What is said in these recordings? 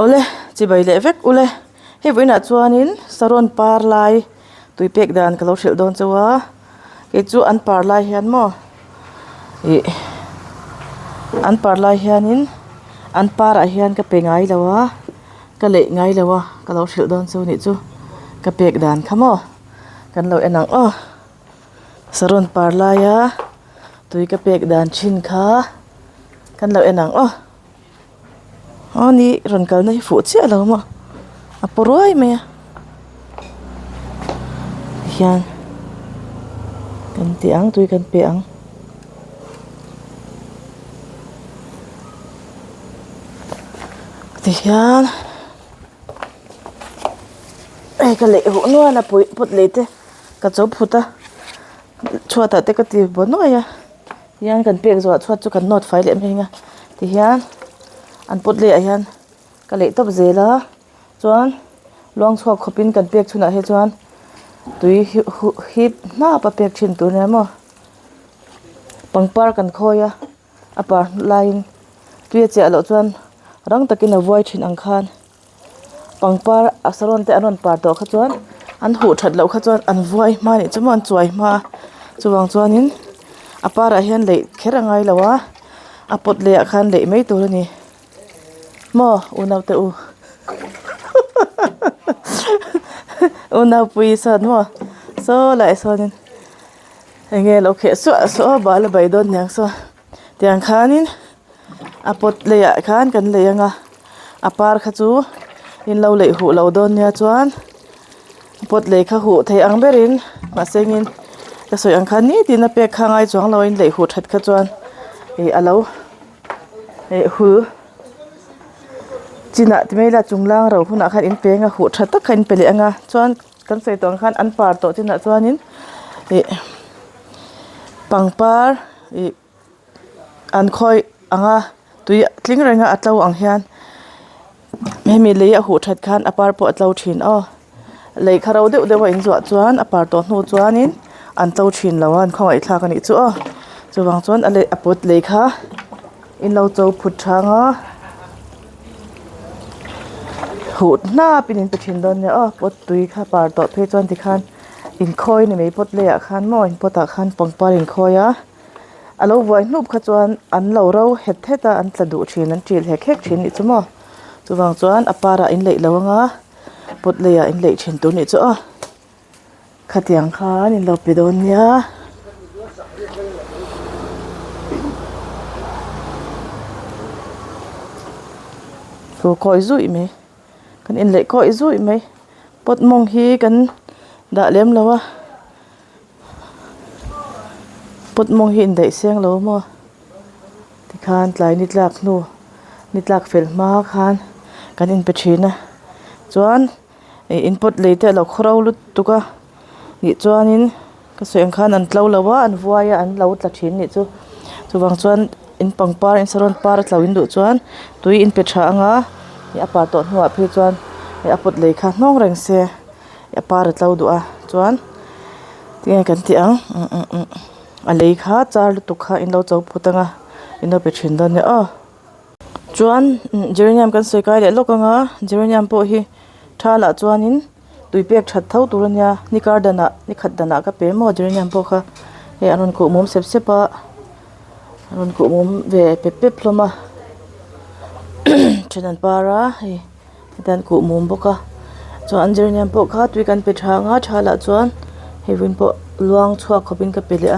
ole chi bai le vek ule he buina chuanin saron parlai tui pekdan ka lo hril don chawa ke chu an parlai hian mo e an parlai hianin an para hian ka pe ngai lawa ka le ngai lawa ka lo hril don chu ni chu ka pekdan khamo kan lo enang saron parlai ya tui ka pekdan thin kha kan lo enang ni ron kal nei fu chi alo ma aporoi me hian kan ti ang tui kan pe ang ti hian ka le hu no na pui put le te ka chau phuta chuata te ka ti bono ya hian kan pek zo chuat chu kan not fai le me nga ti hian an put le hian ka le top zela chuan luang chhuak khopin kan pek chuna he chuan tui hip na pa pek thin tu ne mo pangpar kan khoya apar line tui che alo chuan rang takin a voi thin ang khan pangpar asaron te anon par to kha chuan an hu that lo kha chuan an voi ma ni chuman chuai ma chuwang chuanin apara hian le kherangai lawa apot le khan le mei tur ni mo unaw te u unaw pui san mo so lai sonin enge lo khe so bal bai don nyang so tiang khanin apot le khan kan le anga apar kha chu in lo le hu lo don nya chuan pot le kha hu thei ang berin ma sengin ka soi ang khan ni tin a pek khangai chuang lo in le hu that kha chuan alo hu china tmela chunglang ro huna khan in penga hu that tak khan pele anga chuan kan sei tong khan an par to china chuanin pangpar an khoi anga tui tling renga atlo ang hian mi le hu that khan apar po atlo thin lei kharo de wa in zo chuan apar to hnu chuanin an to thin lawan khawai thla kan ni chu chuwang chuan ale apot le kha in lo chau phut thanga hut na pinin pe thin don ne pot tui kha par to phe chuan ti khan in khoi ni mei pot le a khan mo in pota khan pangpar in khoya alo voi hnup kha chuan an lo ro het heta an tladu thin an til he khek thin ni chu mo chuwang chuan apara in lei lawanga pot le in lei thin tu ni chu khatiang khan in lo pe don nia so koi zui me kan in lei koi zui me pot mong hi kan da lem lawa pot mong hi in dei seng lo mo ti khan tlai ni tlak fel ma khan kan in pe thina chuan in pot leite lo khoro lut tuka ni chuanin ka soeng khan an tlo lawa an vuaya an lo tla thin ni chu chuwang chuan in pangpar in saron par tlawin du chuan tui in pe tha anga apar to hnuah phi chuan apot lei kha hnong reng se apar tlo du chuan tinga kan ti ang a lei kha char lu tu kha in lo chau phutanga in lo pe thin don ne chuan jeranium kan soi kai le lokanga jeranium po hi thala chuanin tuipek that tho turania ni kardana ni khatdana ka pe mo jeranium po kha he anon ku mum sep sepa anon ku mum ve pe ploma chenan para he dan ku mum boka chuan jeranium po kha tui kan pe thanga thala chuan he win po luang chhuak khopin ka pele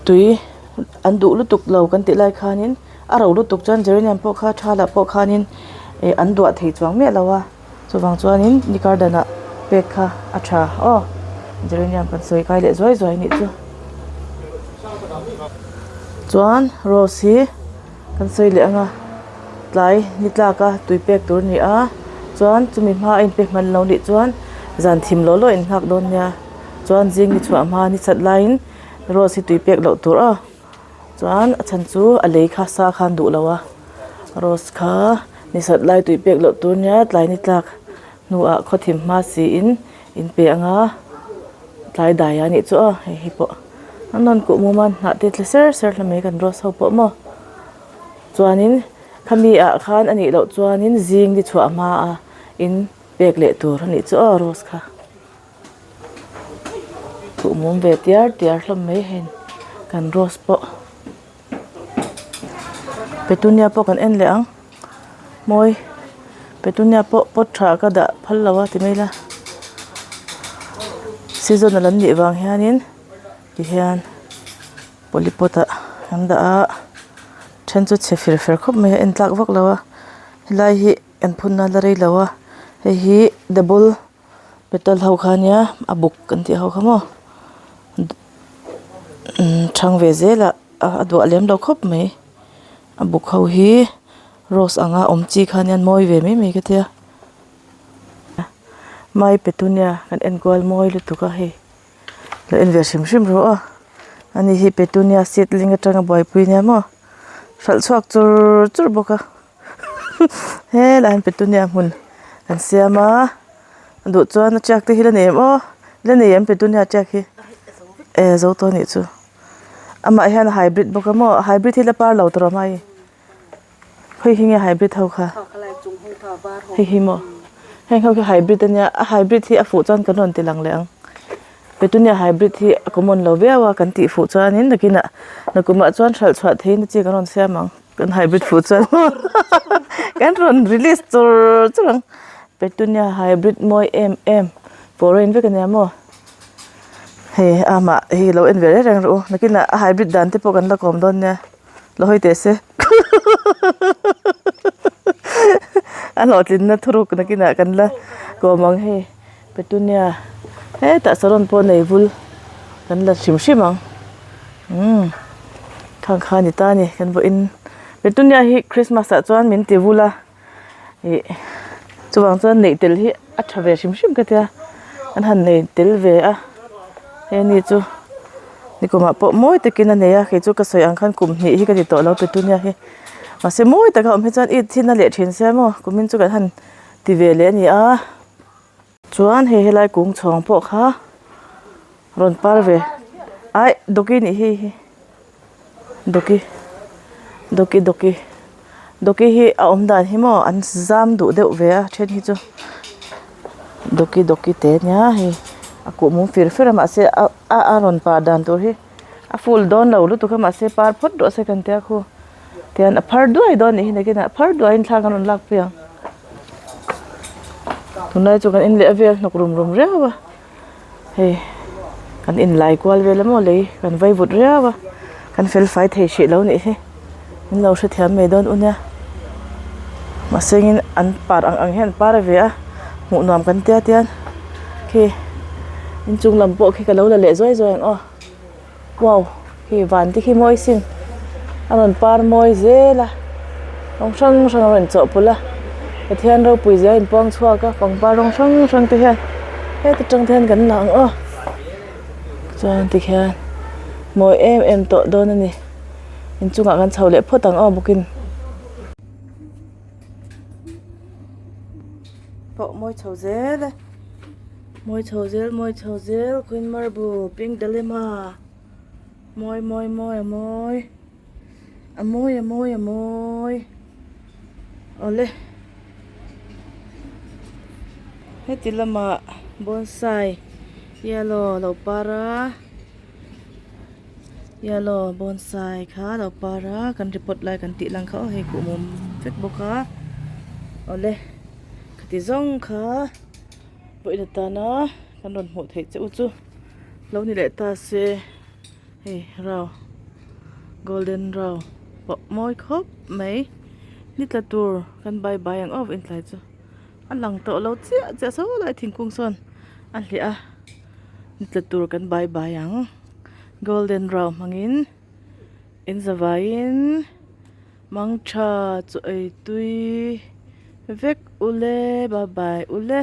tui an du lu tuk lo kan ti lai khanin aro lu tuk chuan jeranium po kha thala po khanin an duah thei chuang me lawa chuwang chuanin ni kardana pek kha atha jeranium kan soi kai le zoi ni chu chuan rose hi kan soi le anga tlai ni tlaka tui pek tur ni chuan chumi ma in pe man lo ni chuan zan thim lo in hak don nia chuan jing ni chua ma ni chat line rose hi tui pek lo tur chuan achan chu a lei kha sa khan du lawa rose kha ni sat lai tui pek lo tur nia tlai ni tlak nu khothim ma si in pe anga tlai daya ni chu hi po anon ku muman na te ser hle me kan ro so po mo chuanin khami a khan ani lo chuanin zing di chua ma a in pek le tur ani chu rose kha tu mum ve tiar hlam mai hen kan rose po petunia po kan en le ang moi petunia po pot tha ka da phal lawa ti mai la season lan ni wang hianin ki hian polipota handa a then chu che fer khop mai en tlak vak lawa hilai hi en phunna la rei lawa hei hi double petal ho khania abuk kan ti ho khamo thang ve zela adu alem lo khop mai abuk ho hi rose anga omchi khanian moi ve mi ka tia mai petunia kan en gol moi lu tu ka he lo en ver sim ro a ani hi petunia seedling atanga boy puinya mo sal chuak chur boka he lan petunia mun kan siama du chuan chak te hi la nem o la nem petunia chak hi e zo to ni chu ama hian hybrid boka mo hybrid hi la par lo tro mai hoi hinge hybrid ho kha hi mo heng ho ki hybrid ania a hybrid hi a fu chan kanon ti lang le ang petunia hybrid hi common lo vewa kan ti fu chan in nakina nakuma chuan thal chhuat thein chi kanon siamang kan hybrid fu chan kan ron release churang petunia hybrid moi mm foreign ve kan ya mo he ama hi lo en ve rang ro nakina hybrid dan te po kan la kom don nya lo hoi te se alo tin na thuruk nakina kan la komang he petunia he ta saron po nei vul kan la simang thang khani ta ni kan bo in petunia hi christmas a chuan min ti vula hi chuwang chuan nei tel hi a thave sim ka tia an han nei tel ve a he ni chu ni ko ma po moi tekina neya ke chu ka soi ang khan kum hi ka ti to lo petunia hi ma se moi ta ka om he chan i thina le thin se mo kumin chu kan han ti ve le ni a chuan he helai kung chhong po kha ron par ve ai doki ni hi doki hi a om dan hi mo an zam du deuh ve a then hi chu doki te nya hi aku mu fir ma se a ron pa dan tur hi a full don lo lu tu ka ma se par phot do se kan te khu tian a phar duai don ni ne kina phar duai in thlang an lak pia tunai chu kan in le avel nok rum rewa hey kan in lai kwal vel mo le kan vai vut rewa kan fel fai thei she lo ni he in lo she thiam me don unya ma sengin an par ang hen par ve a mu nom kan tia tian khi in chung lam po khi ka lo la le zoi ang wow khi van ti khi moi sin aron par moi zela rong sang ron cho pula thian ro pui zai in pong chua ka pang pa rong sang te hian he te tang thian kan lang chuan ti khian moi em to don ani in chunga kan chho le photang bukin po moi chho zel queen marble pink dilemma moi ole heti lama bonsai yellow lo para yellow bonsai kha lo para kan report lai kan ti lang kha he ku mum facebook kha ole khati zong kha boina ta na kan ron mo thei chu chu lo ni le ta se he raw golden raw po moi khop mai ni tla tur kan bye ang of in tlai chu an lang to lo chia so lai thingkung son an hlia ni tla tur kan bye ang golden raw mangin in zawain mangcha chu ei tui vek ule bye ule